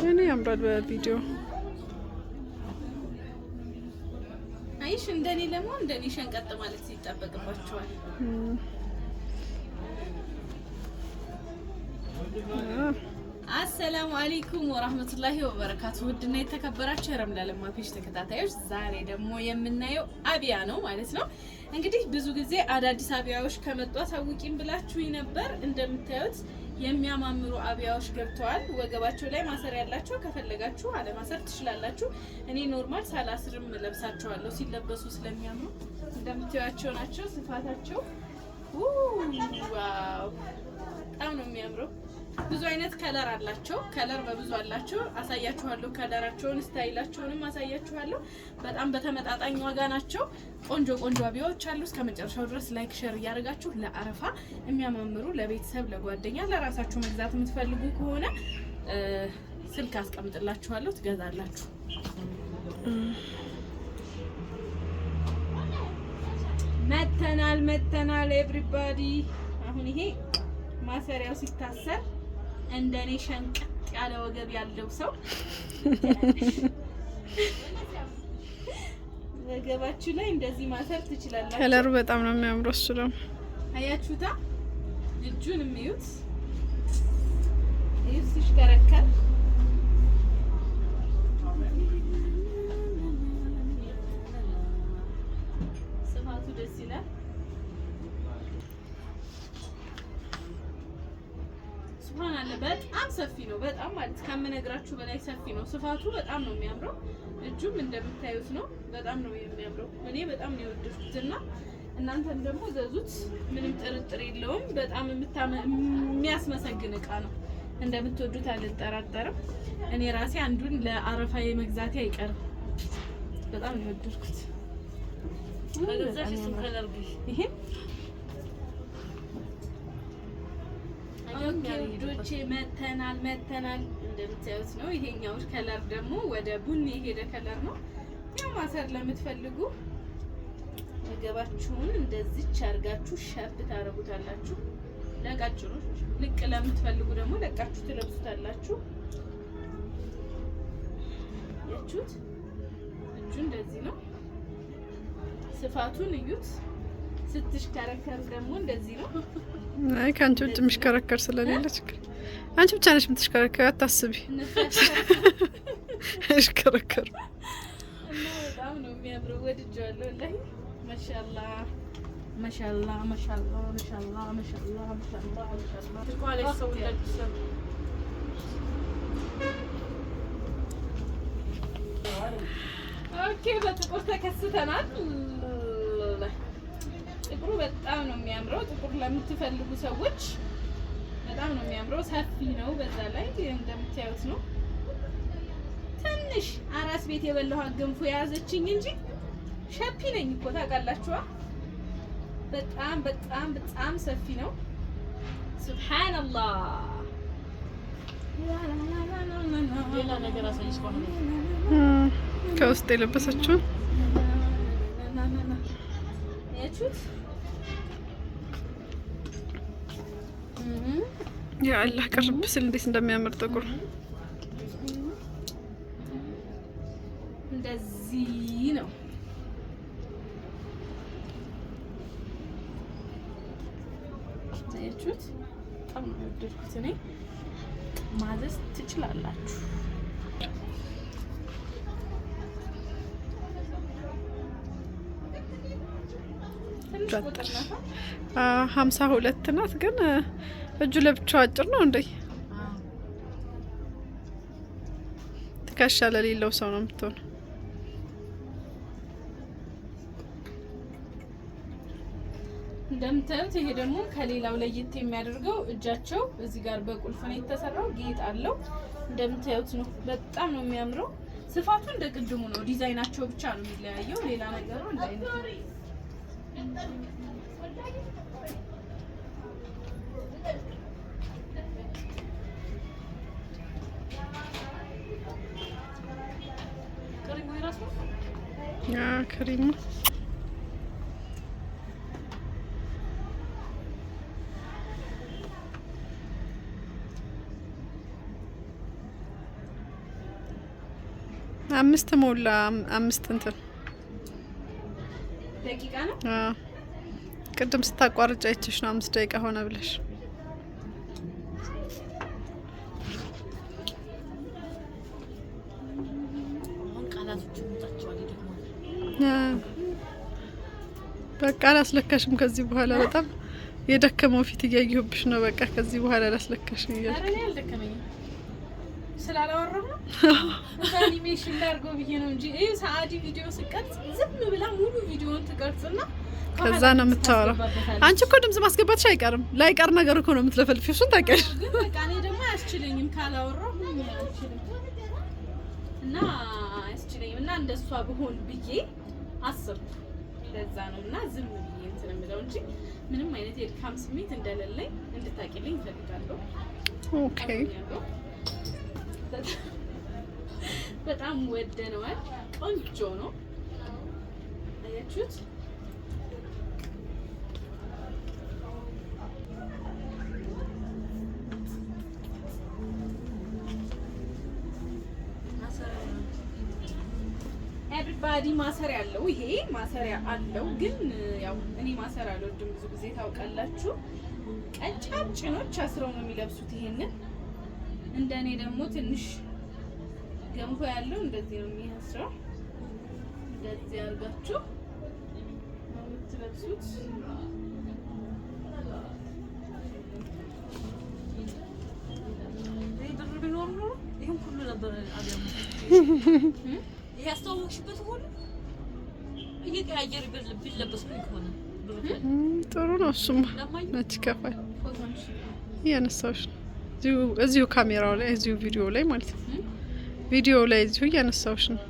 እኔ ያምራል በቪዲዮ አይሽ እንደኔ ለምን እንደኔ ሸንቀጥ ማለት ይጣበቅባቸዋል። አሰላሙ አለይኩም ወራህመቱላሂ ወበረካቱ። ውድና የተከበራችሁ የረምዳለማ ፔጅ ተከታታዮች ዛሬ ደግሞ የምናየው አብያ ነው ማለት ነው። እንግዲህ ብዙ ጊዜ አዳዲስ አብያዎች ከመጡ አሳውቂኝ ብላችሁኝ ነበር። እንደምታዩት የሚያማምሩ አብያዎች ገብተዋል። ወገባቸው ላይ ማሰሪያ ያላቸው ከፈለጋችሁ አለ ማሰር ትችላላችሁ። እኔ ኖርማል ሳላስርም ለብሳቸዋለሁ ሲለበሱ ስለሚያምሩ እንደምታዩቸው ናቸው። ስፋታቸው ዋው በጣም ነው የሚያምረው። ብዙ አይነት ከለር አላቸው። ከለር በብዙ አላቸው። አሳያችኋለሁ። ከለራቸውን ስታይላቸውንም አሳያችኋለሁ። በጣም በተመጣጣኝ ዋጋ ናቸው። ቆንጆ ቆንጆ አብያዎች አሉ። እስከ መጨረሻው ድረስ ላይክ ሼር እያደረጋችሁ ለአረፋ የሚያማምሩ ለቤተሰብ፣ ለጓደኛ፣ ለራሳችሁ መግዛት የምትፈልጉ ከሆነ ስልክ አስቀምጥላችኋለሁ፣ ትገዛላችሁ። መተናል ኤቭሪባዲ። አሁን ይሄ ማሰሪያው ሲታሰር እንደኔ ሸንቀጥ ያለ ወገብ ያለው ሰው ወገባችሁ ላይ እንደዚህ ማሰር ትችላላችሁ። ከለሩ በጣም ነው የሚያምረው። እሱ ደግሞ አያችሁታ። እጁን የሚዩት ሲሽከረከር ስፋቱ ደስ ይላል። ሱብሃንአላ በጣም ሰፊ ነው። በጣም ማለት ከምነግራችሁ በላይ ሰፊ ነው። ስፋቱ በጣም ነው የሚያምረው። እጁም እንደምታዩት ነው። በጣም ነው የሚያምረው። እኔ በጣም ነው የወደድኩትና እናንተም ደግሞ ዘዙት። ምንም ጥርጥር የለውም። በጣም የሚያስመሰግን እቃ ነው። እንደምትወዱት አልጠራጠርም። እኔ ራሴ አንዱን ለአረፋዬ መግዛቴ አይቀርም። በጣም ነው የወደድኩት። ይሄ ውዶቼ መተናል እንደምታዩት ነው። ይሄኛው ከለር ደግሞ ወደ ቡኒ የሄደ ከለር ነው። ያው ማሰር ለምትፈልጉ ወገባችሁን እንደዚች አድርጋችሁ ሸብ ታረጉታላችሁ። ለቃችሁ ነው። ልቅ ለምትፈልጉ ደግሞ ለቃችሁ ትለብሱታላችሁ። ያችሁት እጁ እንደዚህ ነው። ስፋቱን እዩት። ስትሽከረከሩ ደግሞ እንደዚህ ነው። አይ ካንቺ ውጭ የሚሽከረከር ስለሌለ ችግር አንቺ ብቻ ነሽ የምትሽከረከር። አታስቢ እሽከረከር እና በጣም ነው የሚያምረው። ወድጄዋለሁ ወላሂ። ኦኬ በጥቁር ተከስተናል። ጥቁሩ በጣም ነው የሚያምረው። ጥቁር ለምትፈልጉ ሰዎች በጣም ነው የሚያምረው። ሰፊ ነው። በዛ ላይ እንደምታዩት ነው። ትንሽ አራስ ቤት የበላኋት ገንፎ የያዘችኝ እንጂ ሸፒ ነኝ እኮ ታውቃላችሁ። በጣም ሰፊ ነው። ሱብሃንአላህ። ሌላ ነገር አሳይሽ ከሆነ ከውስጥ የለበሰችው ያችሁት ያ አላህ ቅርብ ስል እንዴት እንደሚያምር ጥቁር እንደዚህ ነው። ያችሁት በጣም ነው የወደድኩት እኔ። ማዘዝ ትችላላችሁ። ቁጥር 52 ናት። ግን እጁ ለብቻው አጭር ነው እንዴ? ትከሻ ለሌለው ሰው ነው የምትሆነው። እንደምታዩት ይሄ ደግሞ ከሌላው ለየት የሚያደርገው እጃቸው እዚህ ጋር በቁልፍ ነው የተሰራው። ጌጥ አለው። እንደምታዩት ነው። በጣም ነው የሚያምረው። ስፋቱ እንደ ቅድሙ ነው። ዲዛይናቸው ብቻ ነው የሚለያየው። ሌላ ነገሩ እንዳይነት ነው። ክሪሙ 5 ሞላ 5 እንትን ደቂቃ ነው። ቅድም ስታቋርጫ አይተሽ ነው 5 ደቂቃ ሆነ ብለሽ። በቃ አላስለካሽም ከዚህ በኋላ በጣም የደከመው ፊት እያየሁብሽ ነው። በቃ ከዚህ በኋላ አላስለካሽም እያልኩ። ኧረ እኔ አልደከመኝም ስላላወራሁ ነው። አኒሜሽን ላድርገው ብዬ ነው እንጂ ይሄ ሰዓዲ ቪዲዮ ስቀርጽ ዝም ብላ ሙሉ ቪዲዮውን ትቀርጽና ከዛ ነው የምታወራው። አንቺ እኮ ድምጽ ማስገባትሽ አይቀርም። ላይቀር ነገር እኮ ነው የምትለፈልፊው። እሱን ታውቂያለሽ። ግን በቃ እኔ ደግሞ አያስችለኝም ካላወራሁ አልችልም እና አያስችለኝም እና እንደሷ ብሆን ብዬ አስብኩ። ለዛ ነው እና ዝም ብዬ እንትን የምለው እንጂ ምንም አይነት የድካም ስሜት እንደሌለኝ እንድታቂልኝ እፈልጋለሁ። ኦኬ። በጣም ወደነዋል። ቆንጆ ነው። አያችሁት? ኤቭሪባዲ ማሰሪያ አለው። ይሄ ማሰሪያ አለው፣ ግን ያው እኔ ማሰሪያ አልወድም ብዙ ጊዜ ታውቃላችሁ። ቀጫጭኖች አስረው ነው የሚለብሱት ይሄንን። እንደኔ ደግሞ ትንሽ ገንፎ ያለው እንደዚህ ነው የሚያስረው። እንደዚህ አድርጋችሁ ነው የምትለብሱት። ይሄ ቢኖር ነው ይሄን ሁሉ ነበር አብያም ያስተዋወቅሽበት ሆነ እየቀያየር ቢለበስ ነው ይሆነ ጥሩ ነው። እሱማ ነጭ ከፋይ እያነሳሁሽ ነው እዚሁ ካሜራው ላይ እዚሁ ቪዲዮ ላይ ማለት ነው። ቪዲዮ ላይ እዚሁ እያነሳሁሽ ነው።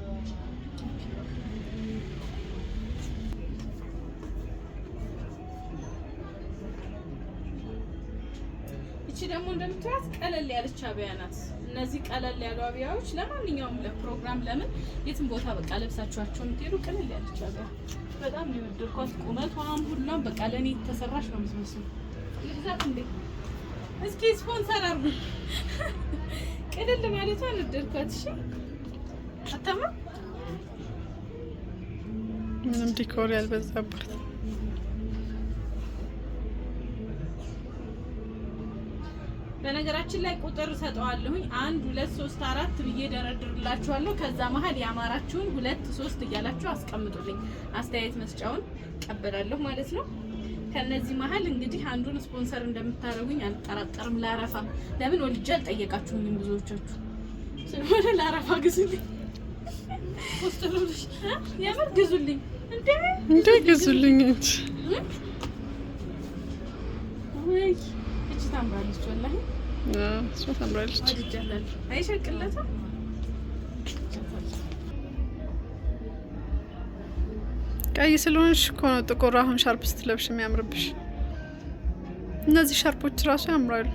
እቺ ደግሞ እንደምታዩት ቀለል ያለች አብያ ናት። እነዚህ ቀለል ያሉ አብያዎች ለማንኛውም ለፕሮግራም ለምን የትም ቦታ በቃ ለብሳችኋቸው የምትሄዱ ቀለል ያለች አብያ በጣም ነው የወደድኳት። ቁመቷም ሁሉም በቃ ለኔ ተሰራሽ ነው የምትመስለው። ልግዛት እንዴ? እስኪ ስፖንሰር አድርጉ። ቀለል ማለቷን ወደድኳት። እሺ አታማ ምንም ዲኮር ያልበዛባት በነገራችን ላይ ቁጥር ሰጠዋለሁኝ 1 2 3 4 ብዬ ደረድርላችኋለሁ። ከዛ መሀል ያማራችሁን 2 3 እያላችሁ አስቀምጡልኝ። አስተያየት መስጫውን ቀበላለሁ ማለት ነው። ከነዚህ መሀል እንግዲህ አንዱን ስፖንሰር እንደምታረጉኝ አልጠራጠርም። ላረፋ ለምን ወልጄ አልጠየቃችሁኝም ብዙዎቻችሁ። ስለሆነ ላረፋ ግዙልኝ፣ ወስጥሉልሽ የምር ግዙልኝ። እንዴ ግዙልኝ እንጂ ወይ እቺ ታምራለች ወላሂ። እሷ ታምራለች። ወድጃለሁ። አይሸቅለታ ቀይ ስለሆንሽ እኮ ነው ጥቁር አሁን ሻርፕ ስትለብሽ የሚያምርብሽ። እነዚህ ሻርፖች ራሱ ያምራሉ።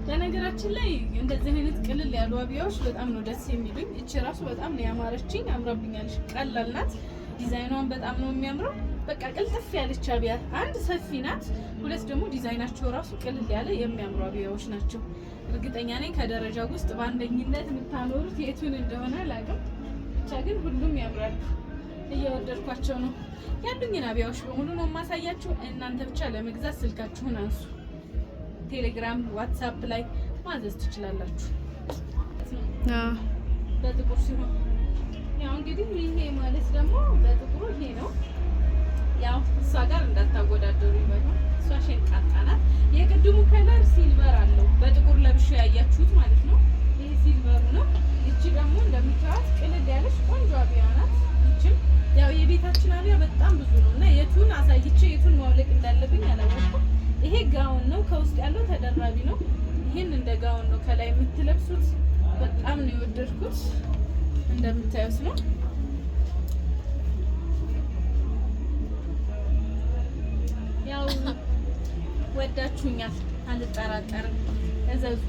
በነገራችን ላይ እንደዚህ አይነት ቅልል ያሉ አብያዎች በጣም ነው ደስ የሚሉኝ። እቺ ራሱ በጣም ነው ያማረችኝ፣ አምራብኛለች። ቀላል ናት፣ ዲዛይኗን በጣም ነው የሚያምረው። በቃ ቅልጥፍ ያለች አብያ፣ አንድ ሰፊ ናት፣ ሁለት ደግሞ ዲዛይናቸው ራሱ ቅልል ያለ የሚያምሩ አብያዎች ናቸው። እርግጠኛ ነኝ ከደረጃው ውስጥ በአንደኝነት የምታኖሩት የቱን እንደሆነ አላውቅም፣ ብቻ ግን ሁሉም ያምራሉ። እየወደድኳቸው ነው። ያሉኝን አብያዎች በሙሉ ነው የማሳያችሁ። እናንተ ብቻ ለመግዛት ስልካችሁን አንሱ። ቴሌግራም፣ ዋትስአፕ ላይ ማዘዝ ትችላላችሁ። በጥቁር ሲሆን ያው እንግዲህ ይሄ ማለት ደግሞ በጥቁሩ ይሄ ነው። ያው እሷ ጋር እንዳታወዳደሩ ይበሉ። እሷ ሸንቃጣ ናት። የቅድሙ ከለር ሲልቨር አለው በጥቁር ለብሼ ያያችሁት ማለት ነው። ይሄ ሲልቨሩ ነው። እቺ ደግሞ እንደምታዩት ቅልል ያለች ቆንጆ አብያ ናት። እቺም ያው የቤታችን አብያ በጣም ብዙ ነው እና የቱን አሳይቼ የቱን ማውለቅ እንዳለብኝ አላወቅኩም። ይሄ ጋውን ነው፣ ከውስጥ ያለው ተደራቢ ነው። ይሄን እንደ ጋውን ነው ከላይ የምትለብሱት። በጣም ነው የወደድኩት። እንደምታዩት ነው። ያው ወዳችሁኛል አልጠራጠርም። እዘዙ።